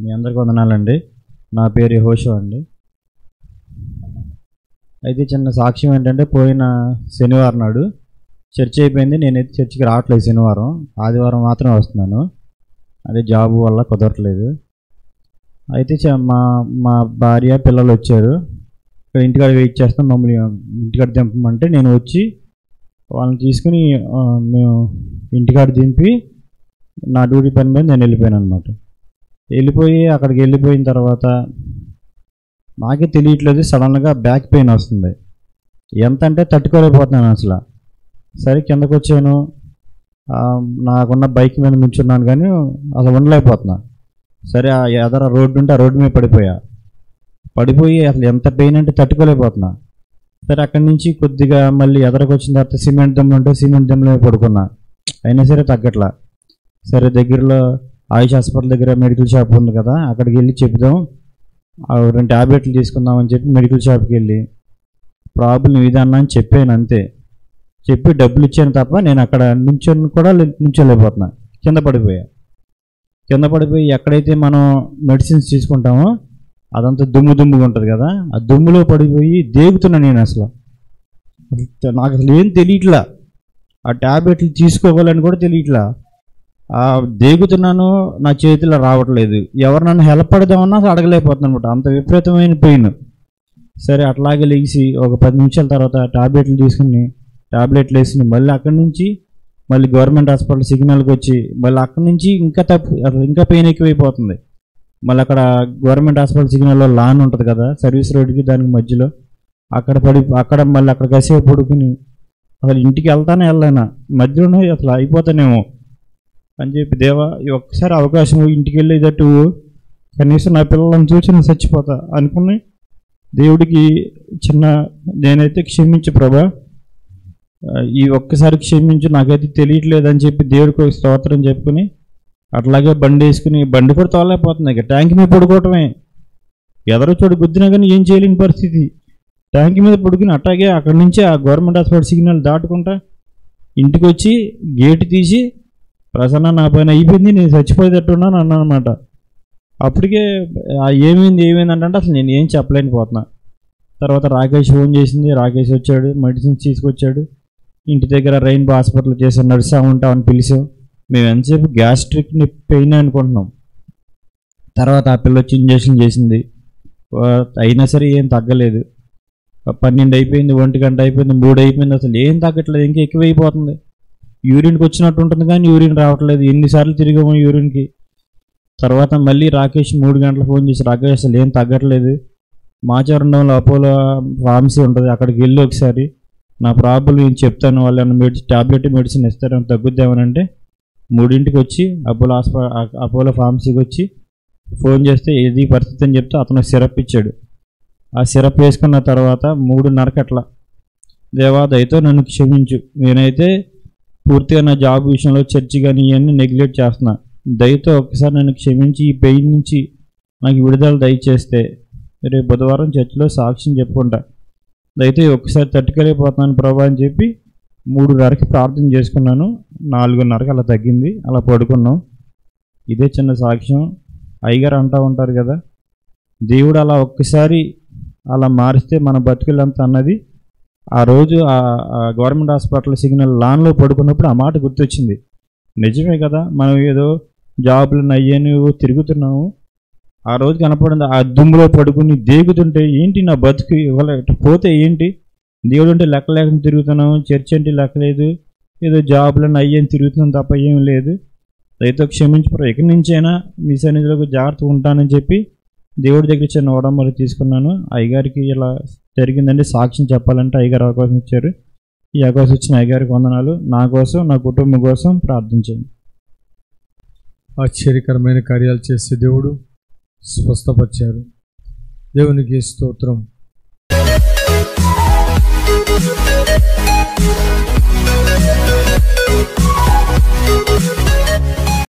మీ అందరికీ వందనాలండి. నా పేరు యెహోషువ అండి. అయితే చిన్న సాక్ష్యం ఏంటంటే, పోయిన శనివారం నాడు చర్చ్ అయిపోయింది. నేనైతే చర్చికి రావట్లేదు. శనివారం, ఆదివారం మాత్రం వస్తున్నాను. అదే జాబ్ వల్ల కుదరట్లేదు. అయితే మా భార్య పిల్లలు వచ్చారు. ఇక్కడ ఇంటికాడ వెయిట్ చేస్తాం. మమ్మల్ని ఇంటికాడ దింపమంటే నేను వచ్చి వాళ్ళని తీసుకుని మేము ఇంటికాడ దింపి నా డ్యూటీ పని మీద నేను వెళ్ళిపోయాను అనమాట. వెళ్ళిపోయి అక్కడికి వెళ్ళిపోయిన తర్వాత నాకే తెలియట్లేదు, సడన్గా బ్యాక్ పెయిన్ వస్తుంది. ఎంత అంటే తట్టుకోలేకపోతున్నాను అసలు. సరే కిందకు వచ్చాను, నాకున్న బైక్ మీద నుంచున్నాను కానీ అసలు ఉండలేకపోతున్నా. సరే ఆ ఎదర రోడ్డు ఉంటే ఆ రోడ్డు మీద పడిపోయి అసలు ఎంత పెయిన్ అంటే తట్టుకోలేకపోతున్నా. సరే అక్కడి నుంచి కొద్దిగా మళ్ళీ ఎదరకు వచ్చిన తర్వాత సిమెంట్ దమ్ము ఉంటే సిమెంట్ దమ్ములో పడుకున్నా. అయినా సరే తగ్గట్లా. సరే దగ్గరలో ఆయుష్ హాస్పిటల్ దగ్గర మెడికల్ షాప్ ఉంది కదా, అక్కడికి వెళ్ళి చెప్దాం, 2 ట్యాబ్లెట్లు తీసుకుందామని చెప్పి మెడికల్ షాప్కి వెళ్ళి ప్రాబ్లం ఇదన్నా అని చెప్పాను. అంతే, చెప్పి డబ్బులు ఇచ్చాను తప్ప నేను అక్కడ నుంచోలేకపోతున్నా. కింద పడిపోయి ఎక్కడైతే మనం మెడిసిన్స్ తీసుకుంటామో అదంతా దుమ్ముగా ఉంటుంది కదా, ఆ దుమ్ములో పడిపోయి దేగుతున్నా. నేను అసలు నాకు అసలు ఏం తెలియట్లా, ఆ ట్యాబ్లెట్లు తీసుకోవాలని కూడా తెలియట్లా. దేగుతున్నాను, నా చేతిలో రావట్లేదు. ఎవరు నన్ను హెల్ప్ పడదామన్నా అసలు అడగలేకపోతున్నాను అనమాట, అంత విపరీతమైన పెయిన్. సరే అట్లాగే లేచి ఒక 10 నిమిషాల తర్వాత ట్యాబ్లెట్లు తీసుకుని ట్యాబ్లెట్లు వేసి మళ్ళీ అక్కడి నుంచి మళ్ళీ గవర్నమెంట్ హాస్పిటల్ సిగ్నల్కి వచ్చి మళ్ళీ అక్కడి నుంచి ఇంకా పెయిన్ ఎక్కువైపోతుంది. మళ్ళీ అక్కడ గవర్నమెంట్ హాస్పిటల్ సిగ్నల్లో లాన్ ఉంటుంది కదా, సర్వీస్ రోడ్డుకి దానికి మధ్యలో అక్కడ మళ్ళీ అక్కడ కాసేపు పడుకుని అసలు ఇంటికి వెళ్ళలేనా, మధ్యలోనే అసలు అయిపోతానేమో అని చెప్పి, దేవా ఈ ఒక్కసారి అవకాశం ఇంటికి వెళ్ళేటట్టు కనీసం నా పిల్లలను చూసి నేను చచ్చిపోతా అనుకుని దేవుడికి నేనైతే క్షమించు ప్రభా, ఈ ఒక్కసారి క్షమించు, నాకైతే తెలియట్లేదని చెప్పి దేవుడికి ఒక స్తోత్రం చెప్పుకుని అట్లాగే బండి వేసుకుని, బండి కూడా తోలేకపోతుంది. ఇక ట్యాంక్ మీద పడుకోవటమే. ఎదరో చోటు గుద్దినా కానీ ఏం చేయలేని పరిస్థితి. ట్యాంక్ మీద పడుకుని అట్లాగే అక్కడి నుంచి ఆ గవర్నమెంట్ హాస్పిటల్ సిగ్నల్ దాటుకుంటా ఇంటికి వచ్చి గేటు తీసి, ప్రసన్న నా పైన అయిపోయింది, నేను చచ్చిపోయేటట్టున్నాను అన్నమాట. అప్పటికే ఏమైంది అంటే అసలు నేను ఏం చెప్పలేకపోతున్నా. తర్వాత రాకేష్ ఫోన్ చేసింది, రాకేష్ వచ్చాడు, మెడిసిన్స్ తీసుకొచ్చాడు. ఇంటి దగ్గర రెయిన్బో హాస్పిటల్ చేసే నర్సా ఉంటామని పిలిచాం. మేము ఎంతసేపు గ్యాస్ట్రిక్ పెయిన్ అనుకుంటున్నాం. తర్వాత ఆ పిల్ల వచ్చి ఇంజక్షన్ చేసింది, అయినా సరే ఏం తగ్గలేదు. 12 అయిపోయింది, 1 గంట అయిపోయింది, 3 అయిపోయింది, అసలు ఏం తగ్గట్లేదు, ఇంకా ఎక్కువైపోతుంది. యూరిన్కి వచ్చినట్టు ఉంటుంది కానీ యూరిన్ రావట్లేదు. ఎన్నిసార్లు తిరిగాము యూరిన్కి. తర్వాత మళ్ళీ రాకేష్ 3 గంటలు ఫోన్ చేసి, రాకేష్ అసలు ఏం తగ్గట్లేదు, మాచవరంలో అపోలో ఫార్మసీ ఉంటుంది, అక్కడికి వెళ్ళి ఒకసారి నా ప్రాబ్లం నేను చెప్తాను, వాళ్ళు ఏమైనా ట్యాబ్లెట్ మెడిసిన్ ఇస్తారని తగ్గుద్దామనంటే 3ంటికి వచ్చి అపోలో ఫార్మసీకి వచ్చి ఫోన్ చేస్తే ఇది పరిస్థితి అని చెప్తే అతను సిరప్ ఇచ్చాడు. ఆ సిరప్ వేసుకున్న తర్వాత 3:30 అట్లా, దేవా దయతో నన్ను క్షమించు, నేనైతే పూర్తిగా నా జాబ్ విషయంలో చర్చి కానీ ఇవన్నీ నెగ్లెక్ట్ చేస్తున్నా, దయతో ఒకసారి నన్ను క్షమించి ఈ పెయిన్ నుంచి నాకు విడుదల దయచేస్తే రేపు బుధవారం చర్చిలో సాక్ష్యం చెప్పుకుంటా, దయతో ఒకసారి తట్టుకెళ్ళిపోతున్నాను ప్రభా అని చెప్పి 3:30కి ప్రార్థన చేసుకున్నాను. 4:30కి అలా తగ్గింది, అలా పడుకున్నాం. ఇదే చిన్న సాక్ష్యం. అయ్యగారు అంటూ ఉంటారు కదా, దేవుడు అలా ఒక్కసారి అలా మారిస్తే మన బతుకులంతా అన్నది. ఆ రోజు ఆ గవర్నమెంట్ హాస్పిటల్ సిగ్నల్ లాన్లో పడుకున్నప్పుడు ఆ మాట గుర్తొచ్చింది. నిజమే కదా, మనం ఏదో జాబులు అయ్యాను తిరుగుతున్నాము, ఆ రోజు కనపడింది ఆ దుమ్ములో పడుకుని దేగుతుంటే ఏంటి నా బతుకు పోతే ఏంటి, దేవుడు అంటే లెక్క లేకుండా తిరుగుతున్నాము, చర్చ్ అంటే లెక్కలేదు, ఏదో జాబులను అయ్యని తిరుగుతున్నాం తప్ప ఏం లేదు, దయతో క్షమించు, ఎక్కడి నుంచైనా మీ సన్నిధిలోకి జాగ్రత్తగా ఉంటానని చెప్పి దేవుడి దగ్గర చిన్న ఓడమ్మలు తీసుకున్నాను. అయ్యగారికి ఇలా జరిగిందండి, సాక్ష్యం చెప్పాలంటే అయ్యగారు అవకాశం ఇచ్చారు. ఈ అవకాశం ఇచ్చిన అయ్యగారికి వందనాలు. నా కోసం, నా కుటుంబం కోసం ప్రార్థించండి. ఆశ్చర్యకరమైన కార్యాలు చేసే దేవుడు స్వస్థపరిచారు. దేవునికి స్తోత్రం.